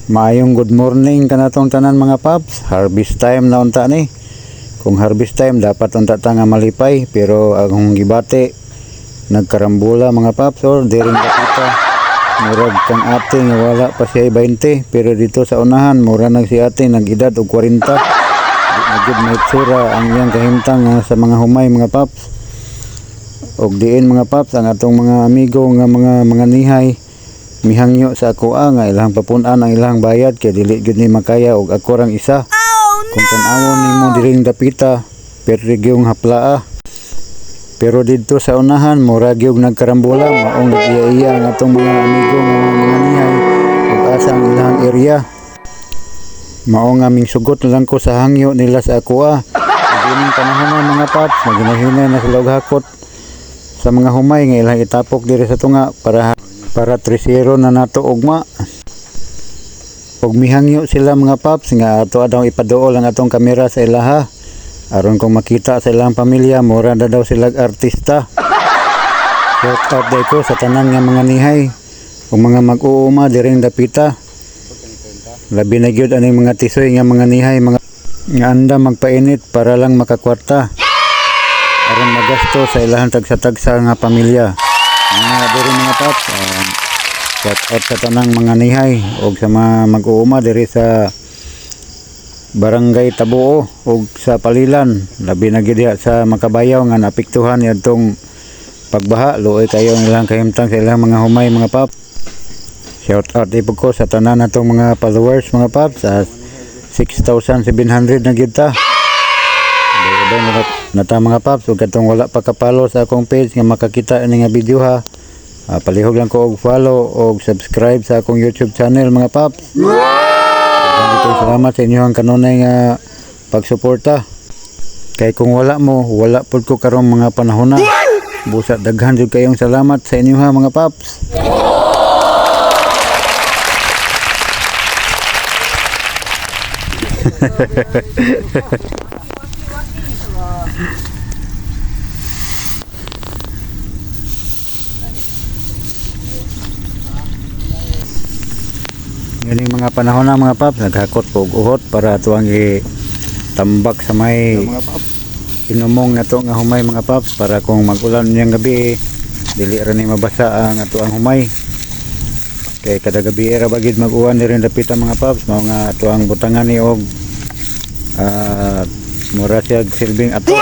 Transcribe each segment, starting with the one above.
Maayong good morning kanatong tanan mga paps. Harvest time na unta ni. Kung harvest time dapat unta ta nga malipay, pero ang gibate nagkarambula mga paps or diring kapita. Murag kang ate nga wala pa siya 20, pero dito sa unahan mura nag si ate nag-edad og 40. Nagud may tsura ang iyang kahimtang sa mga humay mga paps. Og diin mga paps ang atong mga amigo nga mga nihay mihangyo sa ako nga ilang papunan ang ilang bayad kay dili gyud ni makaya og ako rang isa. Kung tan-awon nimo diring dapita pergyong haplaa. Pero dito sa unahan mura gyud nagkarambola maong iya ang atong mga amigo nga mga nihay ug asa ang ilang area. Mao nga ming sugot lang ko sa hangyo nila sa ako Dining panahon mga paps naginahinay na sila og hakot sa mga humay nga ilang itapok diri sa tunga para 3-0 na nato ugma. Ug mihangyo sila mga paps nga ato daw ipaduol ang atong kamera sa ilaha aron kung makita sa ilang pamilya mura na daw sila artista. Shout out day ko sa tanan nga mga nihay ug mga mag-uuma diring dapita. Labi na gyud aning mga tisoy nga mga nihay mga nga anda magpainit para lang makakwarta aron magasto sa ilahan tagsa-tagsa nga pamilya. Diri mga paps, shout out sa tanang mga nihay o sa mga mag-uuma diri sa barangay Tabuo o sa Palilan. Labi na gid sa Makabayaw nga naapektuhan yadtong pagbaha. Luoy kayo ang ilang kahimtang sa ilang mga humay mga paps. Shout out ipod ko sa tanan natong mga followers mga paps. 6,700 na gid ta. Nata mga paps ug katong wala pa kapalo sa akong page nga makakita ini nga video ha. Palihog lang ko og follow og subscribe sa akong YouTube channel mga paps. Salamat sa inyo ang kanunay nga pagsuporta. Kay kung wala mo, wala pud ko karong mga panahon na. Busa daghan jud kayong salamat sa inyo ha mga paps. Ngayon mga panahon na mga paps, naghakot ko uhot para tuwang itambak sa may inumong na to nga humay mga paps para kung mag-ulan niyang gabi dili ra ni mabasa ang ato ang humay. Kay kada gabi era bagid mag-uwan ni rin dapita mga paps, mao nga tuwang butangan ni og mura siya silbing ato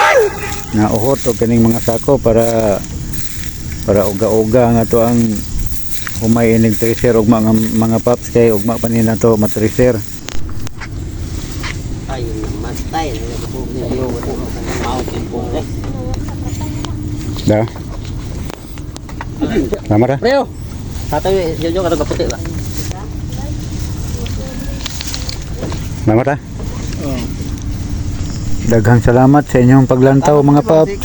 nga uhot og kaning mga sako para uga-uga nga to ang humay inig tracer og mga paps kay ugma pa nila to matracer. Ay matay niyo Da. Namara. Reo. Tatay yo kada kaputi ba. Namara. Daghang salamat sa inyong paglantaw mga paps.